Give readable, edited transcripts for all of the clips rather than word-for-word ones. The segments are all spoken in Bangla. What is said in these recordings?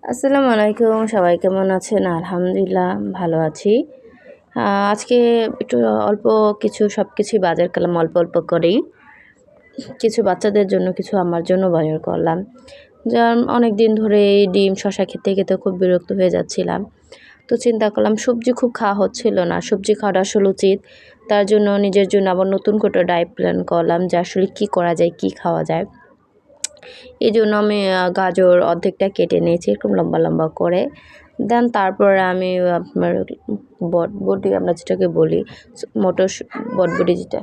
আসসালামু আলাইকুম, সবাই কেমন আছেন? আলহামদুলিল্লাহ ভালো আছি। আজকে একটু অল্প কিছু সব কিছুই বাজার করলাম অল্প অল্প করেই। কিছু বাচ্চাদের জন্য, কিছু আমার জন্য বাজার করলাম। যেমন অনেক দিন ধরে এই ডিম, শসা খেতে খেতে খুব বিরক্ত হয়ে যাচ্ছিলাম। তো চিন্তা করলাম সবজি খুব খাওয়া হচ্ছিল না। সবজি খাওয়াটা আসলে উচিত। তার জন্য নিজের জন্য আবার নতুন করে ডায়েট প্ল্যান করলাম যে আসলে কী করা যায়, কী খাওয়া যায়। এজন্য আমি গাজর অর্ধেকটা কেটে নিয়েছি এরকম লম্বা লম্বা করে। দেন তারপরে আমি আপনার বটবটি আমরা যেটাকে বলি বটবটি যেটা।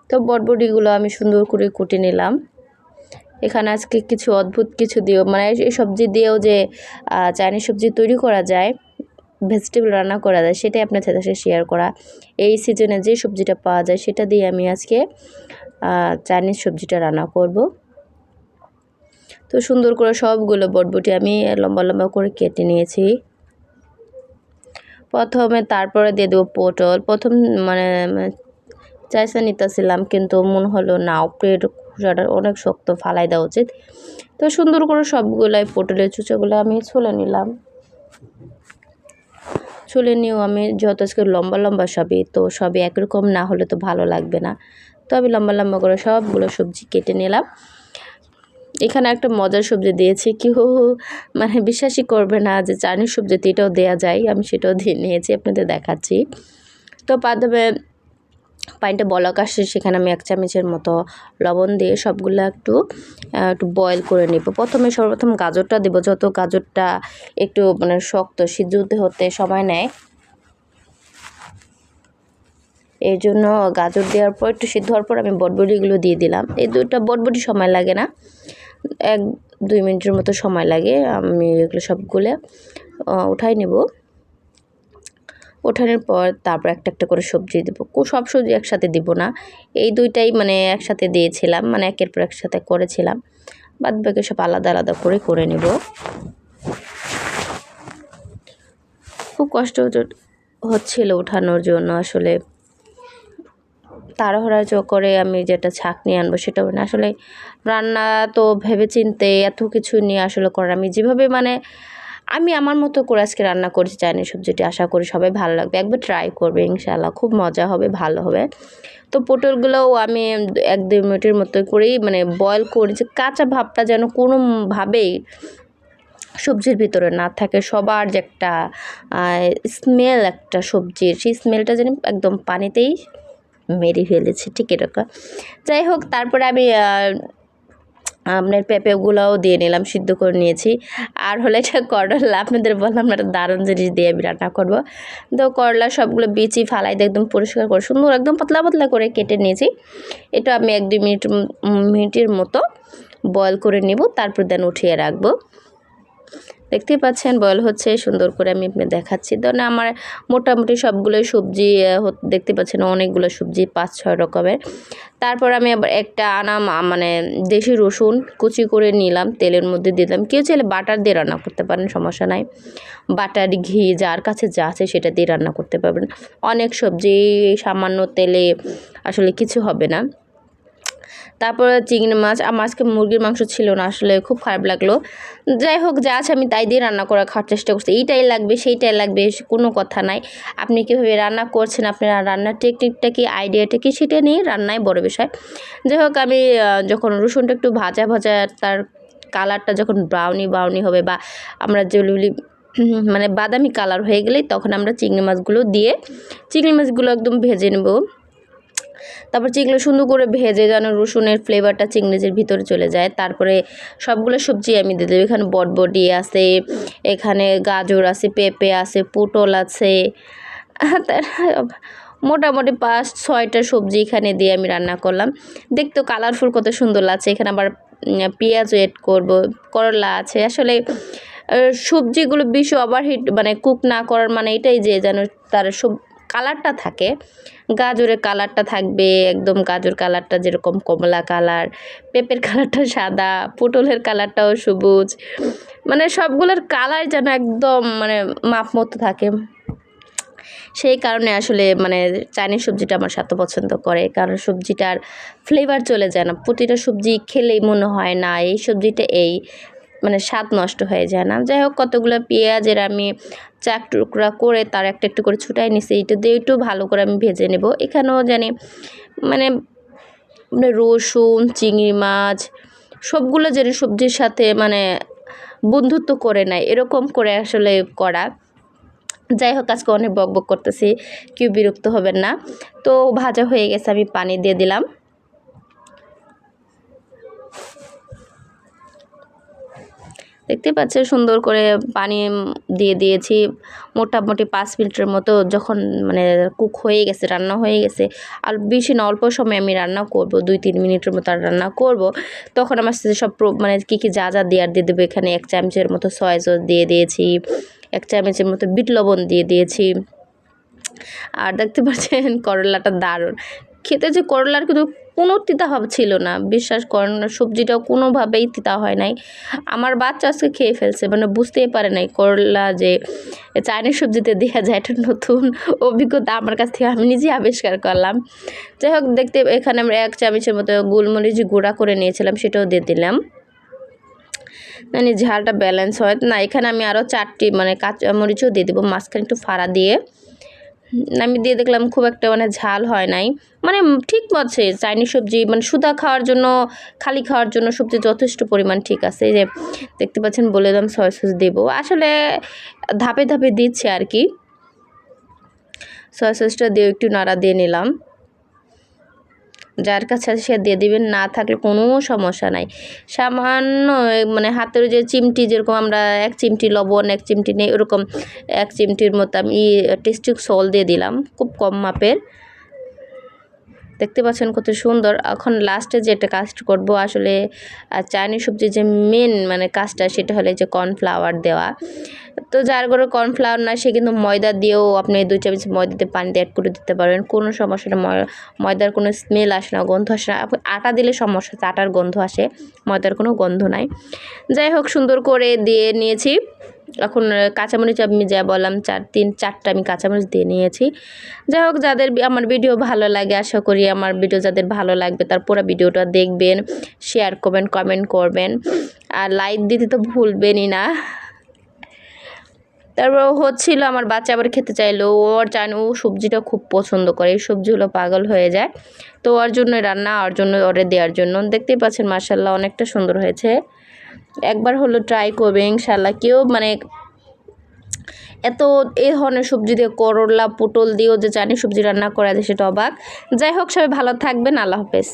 তো বটবটিগুলো আমি সুন্দর করে কুটে নিলাম। এখানে আজকে কিছু অদ্ভুত কিছু দিয়েও মানে এই সবজি দিয়েও যে চাইনিজ সবজি তৈরি করা যায়, ভেজিটেবল রান্না করা যায়, সেটাই আপনার সাথে শেয়ার করা। এই সিজনে যে সবজিটা পাওয়া যায় সেটা দিয়ে আমি আজকে চাইনিজ সবজিটা রান্না করব। তো সুন্দর করে সবগুলো বটবটি আমি লম্বা লম্বা করে কেটে নিয়েছি। প্রথমে তারপরে দিয়ে দেবো পটল। প্রথম মানে চাইসা নিতেছিলাম, কিন্তু মনে হলো না, উপরের খোসাটা অনেক শক্ত, ফালাই দেওয়া উচিত। তো সুন্দর করে সবগুলাই পটলের চুচাগুলো আমি ছুলে নিলাম। ছুলে নিয়েও আমি যত আজকে লম্বা লম্বা সবই একরকম না হলে তো ভালো লাগবে না। তো আমি লম্বা লম্বা করে সবগুলো সবজি কেটে নিলাম। এখানে একটা মজার সবজি দিয়েছি, কেউ মানে বিশ্বাসই করবে না যে চাইনিজ সবজিতে এটাও দেওয়া যায়। আমি সেটাও দিয়ে নিয়েছি, আপনাদের দেখাচ্ছি। তো প্রথমে পানিটা বলক আসছে, সেখানে আমি 1 চামচের মতো লবণ দিয়ে সবগুলো একটু বয়েল করে নেব। সর্বপ্রথম গাজরটা দেবো। যত গাজরটা একটু মানে শক্ত, সিদ্ধ হতে সময় নেয়, এই জন্য গাজর দেওয়ার পর একটু সিদ্ধ হওয়ার পর আমি বটবটিগুলো দিয়ে দিলাম। এই দুটো বটবটি সময় লাগে না, 1-2 মিনিটের মতো সময় লাগে। আমি এগুলো সবগুলো উঠাই নেব। ওঠানোর পর তারপর একটা একটা করে সবজি দেবো। সব সবজি একসাথে দিব না, এই দুইটাই মানে একসাথে দিয়েছিলাম, মানে একের পর একসাথে করেছিলাম। বাদ বাকি সব আলাদা আলাদা করে নেব। খুব কষ্ট হচ্ছিল ওঠানোর জন্য, আসলে তাড়াহুড়া করে আমি যেটা ছাঁকনি আনবো সেটা না, আসলে রান্না তো ভেবে চিন্তে এত কিছু নিয়ে আসলে করার, আমি যেভাবে মানে আমি আমার মতো করে আজকে রান্না করেছি চাইনিজ সবজিটি। আশা করি সবাই ভালো লাগবে, একবার ট্রাই করবে, ইনশাআল্লাহ খুব মজা হবে, ভালো হবে। তো পটলগুলোও আমি 1-2 মিনিটের মতো করেই মানে বয়েল করেছি, কাঁচা ভাবটা যেন কোনোভাবেই সবজির ভিতরে না থাকে। সবার যে একটা স্মেল, একটা সবজির সেই স্মেলটা যেন একদম পানিতেই মেরে ফেলেছি, ঠিক এরকম। যাই হোক, তারপরে আমি আপনার পেঁপেগুলোও দিয়ে নিলাম, সিদ্ধ করে নিয়েছি। আর হলো এটা করলা, আপনাদের বললাম একটা দারুণ জিনিস দিয়ে আমি রান্না করবো। তো করলা সবগুলো বিচি ফালাই দিয়ে একদম পরিষ্কার করে সুন্দর একদম পাতলা পাতলা করে কেটে নিয়েছি। এটা আমি 1-2 মিনিটের মতো বয়েল করে নেব, তারপর দেন উঠিয়ে রাখবো। দেখতেই পাচ্ছেন বয়েল হচ্ছে, সুন্দর করে আমি আপনাদের দেখাচ্ছি। ধরুন আমার মোটামুটি সবগুলোই সবজি দেখতে পাচ্ছেন, অনেকগুলো সবজি, 5-6 রকমের। তারপর আমি আবার একটা মানে দেশি রসুন কুচি করে নিলাম, তেলের মধ্যে দিলাম। কেউ চাইলে বাটার দিয়ে রান্না করতে পারেন, সমস্যা নাই। বাটার, ঘি যার কাছে যা আছে সেটা দিয়ে রান্না করতে পারবেন। অনেক সবজি সামান্য তেলে আসলে কিছু হবে না। তারপরে চিংড়ি মাছ, আমার আজকে মুরগির মাংস ছিল না, আসলে খুব খারাপ লাগলো। যাই হোক, যা আছে আমি তাই দিয়ে রান্না করে খাওয়ার চেষ্টা করছি। এইটাই লাগবে, সেইটাই লাগবে, কোনো কথা নাই। আপনি কীভাবে রান্না করছেন, আপনার রান্নার টেকনিকটা কি, আইডিয়াটা কি, সেটা নিয়ে রান্নাই বড় বিষয়। যাই হোক, আমি যখন রসুনটা একটু ভাজা তার কালারটা যখন ব্রাউনি হবে, বা আমরা যেগুলি মানে বাদামি কালার হয়ে গেলেই তখন আমরা চিংড়ি মাছগুলো একদম ভেজে নেব। তারপর চিংড়ি সুন্দর করে ভেজে যেন রসুনের ফ্লেভারটা চিংড়ির ভিতরে চলে যায়। তারপরে সবগুলো সবজি আমি দিয়ে দেবো। এখানে বটবটি আছে, এখানে গাজর আছে, পেঁপে আছে, পটল আছে, মোটামুটি 5-6টা সবজি এখানে দিয়ে আমি রান্না করলাম। দেখতে কালারফুল কত সুন্দর লাগছে। এখানে আবার পেঁয়াজ এড করব, করলা আছে। আসলে সবজিগুলো বেশি ওভারহিট মানে কুক না করার মানে এটাই যে যেন তার কালারটা থাকে। গাজরের কালারটা থাকবে একদম, গাজর কালারটা যেরকম কমলা কালার, পেঁপের কালারটা সাদা, পটলের কালারটাও সবুজ, মানে সবগুলোর কালার যেন একদম মানে মাপ মতো থাকে। সেই কারণে আসলে মানে চাইনিজ সবজিটা আমার সাথে পছন্দ করে, কারণ সবজিটার ফ্লেভার চলে যায় না। প্রতিটা সবজি খেলেই মনে হয় না এই সবজিটা মানে স্বাদ নষ্ট হয়ে যায় না। যাই হোক কতগুলো পেঁয়াজের আমি চাক টুকরা করে তার একটা একটু করে ছুটাই নিছি, এটা দিয়ে একটু ভালো করে আমি ভেজে নেব। এখানেও জানি মানে রসুন, চিংড়ি মাছ সবগুলো যেন সবজির সাথে মানে বন্ধুত্ব করে নেয়, এরকম করে আসলে করা। যাই হোক আজকে অনেক বকবক করতেছি, কেউ বিরক্ত হবেন না। তো ভাজা হয়ে গেছে, আমি পানি দিয়ে দিলাম। দেখতে পাচ্ছেন সুন্দর করে পানি দিয়ে দিয়েছি। মোটামুটি 5 মিনিটের মতো যখন মানে কুক হয়ে গেছে, রান্না হয়ে গেছে, আর বেশি না অল্প সময় আমি রান্না করব, 2-3 মিনিটের মতো আর রান্না করব। তখন আমার সাথে সব মানে কী যা দিয়ে দেবো, এখানে 1 চামচের মতো সয়া সস দিয়ে দিয়েছি, 1 চামচের মতো বিট লবণ দিয়ে দিয়েছি। আর দেখতে পাচ্ছেন করলাটা দারুণ খেতে, যে করলার কিন্তু কোনো তিতাভাব ছিল না, বিশ্বাস করেন না, সবজিটাও কোনোভাবেই তিতা হয় নাই। আমার বাচ্চা আজকে খেয়ে ফেলছে, মানে বুঝতেই পারে নাই করলা যে চাইনিজ সবজিতে দেওয়া যায়, এটা নতুন অভিজ্ঞতা আমার কাছ থেকে, আমি নিজেই আবিষ্কার করলাম। যাই হোক দেখতে এখানে আমরা 1 চামচের মতো গোলমরিচ গুঁড়া করে নিয়েছিলাম, সেটাও দিয়ে দিলাম, মানে ঝালটা ব্যালেন্স হয় না। এখানে আমি আরও 4টি মানে কাঁচামরিচও দিয়ে দেবো মাঝখানে একটু ফাড়া দিয়ে। আমি দিয়ে দেখলাম খুব একটা মানে ঝাল হয় নাই, মানে ঠিক আছে চাইনিজ সবজি মানে শুধু খাওয়ার জন্য, খালি খাওয়ার জন্য সবজি যথেষ্ট পরিমাণ ঠিক আছে। যে দেখতে পাচ্ছেন বলে দিলাম সয়া সস দেবো, আসলে ধাপে ধাপে দিচ্ছে আর কি। সয়া সসটা দিয়ে একটু নাড়া দিয়ে নিলাম, যার কাছে সে দিয়ে দিবেন, না থাকলে কোনো সমস্যা নাই। সামান্য মানে হাতের যে চিমটি, যেরকম আমরা 1 চিমটি লবণ 1 চিমটি নেই, ওরকম 1 চিমটির মতো আমি টেস্টিং সল্ট দিয়ে দিলাম, খুব কম মাপের। দেখতে পাচ্ছেন কত সুন্দর। এখন লাস্টে যেটা কাজ করব আসলে চাইনিজ সবজির যে মেন মানে কাজটা, সেটা হলো যে কর্নফ্লাওয়ার দেওয়া। তো যার ঘরে কর্নফ্লাওয়ার না, সে কিন্তু ময়দা দিয়েও আপনি 2 চামচ ময়দাতে পানিতে অ্যাড করে দিতে পারেন, কোনো সমস্যা না। ময়দার কোনো স্মেল আসে না, গন্ধ আসে না। আটা দিলে সমস্যা আছে, আটার গন্ধ আসে, ময়দার কোনো গন্ধ নাই। যাই হোক সুন্দর করে দিয়ে নিয়েছি। এখন কাঁচামরিচ আমি যা বললাম 4টা আমি কাঁচামরিচ দিয়ে নিয়েছি। যাই হোক যাদের আমার ভিডিও ভালো লাগে, আশা করি আমার ভিডিও যাদের ভালো লাগবে তার পুরো ভিডিওটা দেখবেন, শেয়ার করবেন, কমেন্ট করবেন, আর লাইক দিতে তো ভুলবেনই না। তারপর হচ্ছিল আমার বাচ্চা আবার খেতে চাইলো, ওর ও সবজিটা খুব পছন্দ করে, এই সবজি হলো পাগল হয়ে যায়। তো ওর জন্য রান্না, ওর জন্য ওরে দেওয়ার জন্য। দেখতেই পাচ্ছেন মাশাআল্লাহ অনেকটা সুন্দর হয়েছে। একবার হলো ট্রাই করবে ইনশাআল্লাহ। কেউ মানে এত এই ধরনের সবজি দিয়ে, করলা পটল দিয়েও যে চাইনিজ সবজি রান্না করা যায় সেটা অবাক। যাই হোক সবাই ভালো থাকবেন, আল্লাহ হাফেজ।